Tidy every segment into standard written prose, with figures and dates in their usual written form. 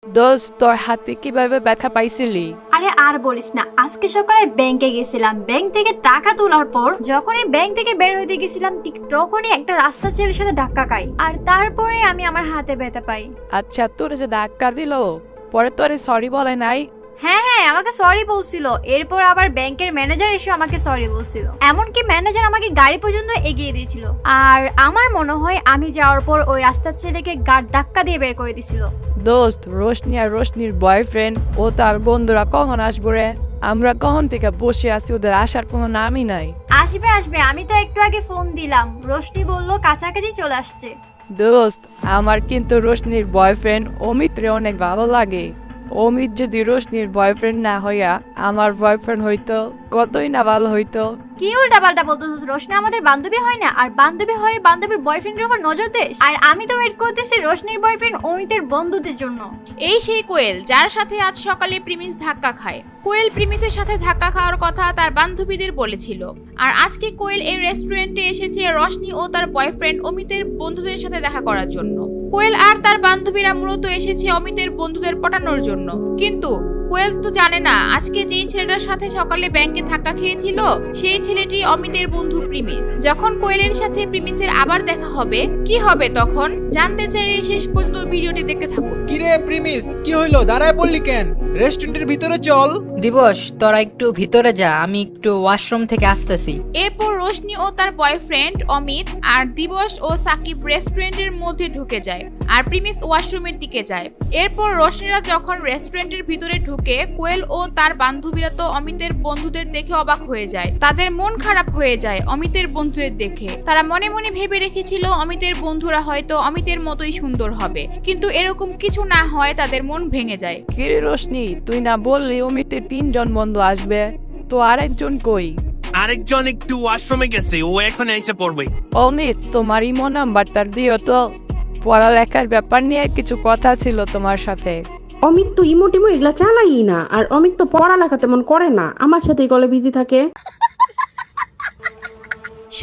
দোস্ত, তোর হাতে কিভাবে ব্যথা পাইছিলি? আরে আর বলিস না, আজকে সকালে ব্যাংকে গেছিলাম। ব্যাংক থেকে টাকা তোলার পর যখনই ব্যাংক থেকে বের হইতে গেছিলাম, ঠিক তখনই একটা রাস্তা ছেলের সাথে ধাক্কা খাই, আর তারপরে আমি আমার হাতে ব্যথা পাই। আচ্ছা, তোর যে ধাক্কা দিল, পরে তোরে সরি বলে নাই? হ্যাঁ হ্যাঁ, আমাকে সরি বলছিল। এরপর আবার ব্যাংকের ম্যানেজার এসে আমাকে সরি বলছিল। এমনকি ম্যানেজার আমাকে গাড়ি পর্যন্ত এগিয়ে দিয়েছিল। আর আমার মনে হয় আমি যাওয়ার পর ওই রাস্তার ছেলেকে গাড় ধাক্কা দিয়ে বের করে দিছিল। দোস্ত, রোশনি আর রোশনির বয়ফ্রেন্ড ও তার বন্ধুরা কখন আসবো রে? আমরা কখন থেকে বসে আছি, ওদের আসার কোনো নামই নাই। আসবে আসবে, আমি তো একটু আগে ফোন দিলাম, রোশনি বলল কাছাকাছি চলে আসছে। দোস্ত, আমার কিন্তু রোশনির বয়ফ্রেন্ড অমিত রে অনেক ভালো লাগে। অমিত যদি রোশনির বয়ফ্রেন্ড না হইয়া আমার বয়ফ্রেন্ড হইতো, কতই না ভালো হইতো। কি উল্টা পাল্টা বলতেছিস? রোশনি আমাদের বান্ধবী হয় না? আর বান্ধবী হয়ে বান্ধবীর বয়ফ্রেন্ডের উপর নজর দেশ? আর আমি তো ওয়েট করতেছি রোশনির বয়ফ্রেন্ড অমিতের বন্ধুদের জন্য। এই সেই কোয়েল যার সাথে আজ সকালে প্রিমিস ধাক্কা খায়। কোয়েল প্রিমিসের সাথে ধাক্কা খাওয়ার কথা তার বান্ধবীদের বলেছিল। আর আজকে কোয়েল এই রেস্টুরেন্টে এসেছে রোশনি ও তার বয়ফ্রেন্ড অমিতের বন্ধুদের সাথে দেখা করার জন্য। কোয়েল আর তার বান্ধবীরা মূলত এসেছে অমিতের বন্ধুদের পটানোর জন্য। কিন্তু কোয়েল তো জানে না আজকে যেই ছেলেটার সাথে সকালে ব্যাংকে ধাক্কা খেয়েছিল সেই ছেলেটি অমিতের বন্ধু প্রিমিস। যখন কোয়েলের সাথে প্রিমিসের আবার দেখা হবে, কি হবে তখন জানতে চাইলে শেষ পর্যন্ত ভিডিওটি দেখতে থাকুন। কিরে প্রিমিস, কি হইলো? দাঁড়ায় পড়লি কেন? রেস্টুরেন্টের ভিতরে চল। দিবস, তোরা একটু ভিতরে যা, আমি একটু ওয়াশরুম থেকে আসতেছি। এরপর রোশনি ও তার বয়ফ্রেন্ড অমিত আর দিবস ও সাকিব রেস্টুরেন্টের মধ্যে ঢুকে যায় আর প্রিমিস ওয়াশরুমের দিকে যায়। এরপর রোশনিরা যখন রেস্টুরেন্টের ভিতরে ঢুকে, কোয়েল ও তার বান্ধবীরা তো অমিতের বন্ধুদের দেখে অবাক হয়ে যায়। তাদের মন খারাপ হয়ে যায় অমিতের বন্ধুদের দেখে। তারা মনে মনে ভেবে রেখেছিল অমিতের বন্ধুরা হয়তো অমিতের মতোই সুন্দর হবে, কিন্তু এরকম কিছু না হয় তাদের মন ভেঙে যায়। কিরে রোশনি, তুই না বললি অমিতের 3জন বন্ধু আসবে, তো আরেকজন কই? আরেকজন একটু ওয়াশরুমে গেছে, ও এখন এসে পড়বে। অমিত, তোমার ইমো নাম্বারটা দিও তো, পড়ালেখার ব্যাপার নিয়ে কিছু কথা ছিল তোমার সাথে। অমিত তো ইমোটিমো এগুলা চালাই না, আর অমিত তো পড়ালেখা তেমন করে না, আমার সাথেই কলে বিজি থাকে।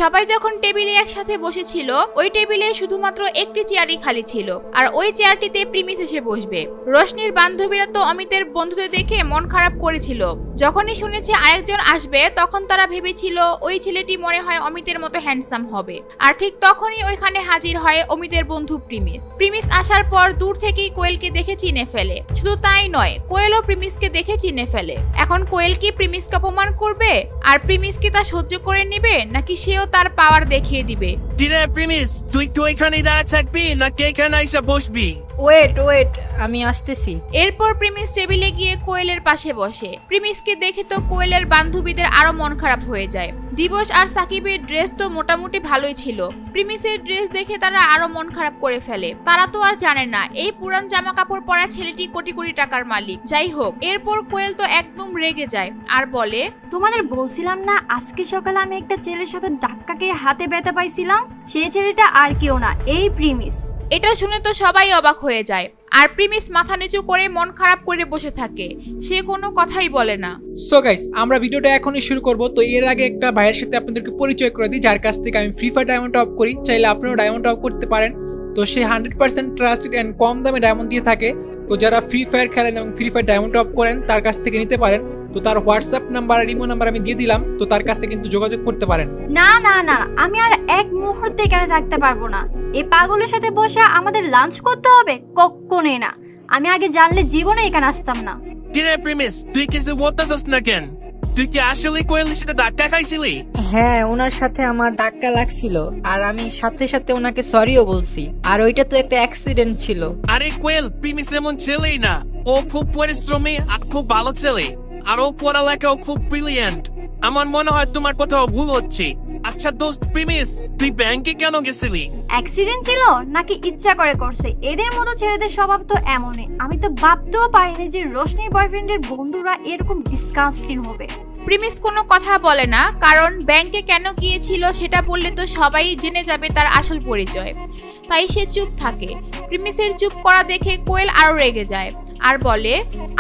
সবাই যখন টেবিলে একসাথে বসেছিল, ওই টেবিলে শুধুমাত্র একটি চেয়ারই খালি ছিল, আর ওই চেয়ারটিতে প্রিমিস এসে বসবে। রোশনির বান্ধবীরা তো অমিতের বন্ধুদের দেখে মন খারাপ করেছিল। যখনই শুনেছে আরেকজন আসবে, তখন তারা ভেবেছিল ওই ছেলেটি মনে হয় অমিতের মতো হ্যান্ডসাম হবে। আর ঠিক তখনই ওইখানে হাজির হয় অমিতের বন্ধু প্রিমিস। প্রিমিস আসার পর দূর থেকেই কোয়েলকে দেখে চিনে ফেলে। শুধু তাই নয়, কোয়েলও প্রিমিসকে দেখে চিনে ফেলে। এখন কোয়েল কি প্রিমিসকে অপমান করবে? আর প্রিমিস কি তা সহ্য করে নেবে, নাকি সেও তার পাওয়ার দেখিয়ে দিবে? কিরে প্রিমিস, তুই তো এখানে দাঁড়া থাকবি নাকি এখানে এসে বসবি? ওয়েট, আমি আসতেছি। এরপর প্রিমিস টেবিলে গিয়ে কোয়েলের পাশে বসে। প্রিমিসকে দেখে তো কোয়েলের বান্ধবীদের আরো মন খারাপ হয়ে যায়। দিবস আর সাকিবের ড্রেস তো মোটামুটি ভালোই ছিল, প্রিমিসের ড্রেস দেখে তারা আরো মন খারাপ করে ফেলে। তারা তো আর জানে না এই পুরান জামা কাপড় পরা ছেলেটি কোটি কোটি টাকার মালিক। যাই হোক, এরপর কোয়েল তো একদম রেগে যায় আর বলে, তোমাদের বলছিলাম না আজকে সকালে আমি একটা ছেলের সাথে ধাক্কা খেয়ে হাতে ব্যথা পাইছিলাম? সেই ছেলেটা আর কেউ না, এই প্রিমিস। এটা শুনে তো সবাই অবাক হয়ে যায়। আর প্রিমিস মাথা নিচু করে মন খারাপ করে বসে থাকে, সে কোনো কথাই বলে না। সো গাইস, আমরা ভিডিওটা এখনই শুরু করব। তো এর আগে একটা ভাইয়ের সাথে আপনাদেরকে পরিচয় করে দিই, যার কাছ থেকে আমি ফ্রি ফায়ার ডায়মন্ড অফ করি। চাইলে আপনারাও ডায়মন্ড অফ করতে পারেন। তো সে 100% ট্রাস্টেড এন্ড কম দামে ডায়মন্ড দিয়ে থাকে। তো যারা ফ্রি ফায়ার খেলেন এবং ফ্রি ফায়ার ডায়মন্ড অফ করেন, তার কাছ থেকে নিতে পারেন। তো তার হোয়াটসঅ্যাপ নাম্বার আর ইমো নাম্বার আমি দিয়ে দিলাম, তো তার কাছে কিন্তু যোগাযোগ করতে পারেন। না না না, আমি আর এক মুহূর্তে এখানে থাকতে পারবো না। এই পাগলের সাথে বসে আমাদের লাঞ্চ করতে হবে? কখনোই না। আমি আগে জানলে জীবনে এখানে আসতাম না। কিরে প্রিমিস, তুই কিছু বলতেছিস না কেন? তুই কি আসলে কোয়েলের সাথে ধাক্কা খাইছিলি? হ্যাঁ, ওনার সাথে আমার ধাক্কা লাগছিল, আর আমি সাথে সাথে ওনাকে সরিও বলছি। আর ওইটা তো একটা অ্যাক্সিডেন্ট ছিল। আরে কোয়েল, প্রিমিস এমন ছেলেই না। ও খুব পরিশ্রমী আর খুব ভালো ছেলে, আর ও পড়ালেখাও খুব ব্রিলিয়ান্ট। আমার মনে হয় তোমার কোথাও ভুল হচ্ছে। আচ্ছা দোস্ত প্রিমিস, তুই ব্যাংকে কেন গেছিলি? অ্যাক্সিডেন্ট ছিল নাকি ইচ্ছা করে করছে? এদের মতো ছেলেদের স্বভাব তো এমনই। আমি তো ভাবতেও পারিনি যে রোশনির বয়ফ্রেন্ডের বন্ধুরা এরকম ডিসকাস্টিং হবে। প্রিমিস কোনো কথা বলে না, কারণ ব্যাংকে কেন গিয়েছিল সেটা বললে তো সবাই জেনে যাবে তার আসল পরিচয়। তাই সে চুপ থাকে। প্রিমিসের চুপ করা দেখে কোয়েল আরো রেগে যায়। আর বলে,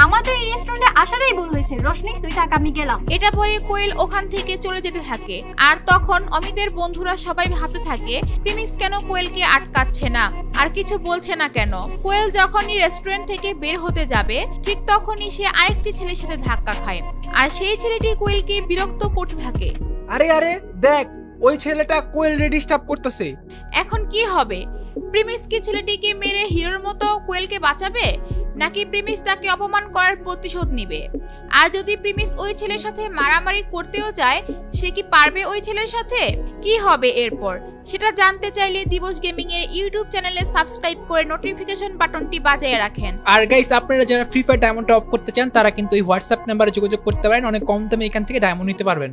আমার তো এই রেস্টুরেন্টে আসারই ভুল হয়েছে, রোশনি তুই থাক, আমি গেলাম। এটা বলে কোয়েল ওখান থেকে চলে যেতে থাকে। আর তখন অমিতের বন্ধুরা সবাই ভাবতে থাকে প্রিমিস কেন কোয়েলকে আটকাচ্ছে না আর কিছু বলছে না কেন। কোয়েল যখনই রেস্টুরেন্ট থেকে বের হতে যাবে ঠিক তখনই সে আরেকটি ছেলের সাথে ধাক্কা খায়, আর সেই ছেলেটি কোয়েলকে বিরক্ত করতে থাকে। আরে আরে দেখ, ওই ছেলেটা কোয়েল ডিস্টার্ব করতেছে। এখন কি হবে? প্রিমিস কি ছেলেটিকে মেরে হিরোর মতো কোয়েলকে বাঁচাবে, নাকি প্রিমিস তাকে অপমান করার প্রতিশোধ নিবে? আর যদি প্রিমিস ওই ছেলের সাথে মারামারি করতেও যায়, সে কি পারবে ওই ছেলের সাথে? কি হবে এরপর সেটা জানতে চাইলে দিবস গেমিং এর ইউটিউব চ্যানেলে সাবস্ক্রাইব করে নোটিফিকেশন বাটনটি বাজিয়ে রাখেন। আর গাইস, আপনারা যারা ফ্রি ফায়ার ডায়মন্ড টপ করতে চান তারা কিন্তু এই হোয়াটসঅ্যাপ নাম্বারে যোগাযোগ করতে পারেন, অনেক কম দামে এখান থেকে ডায়মন্ড নিতে পারবেন।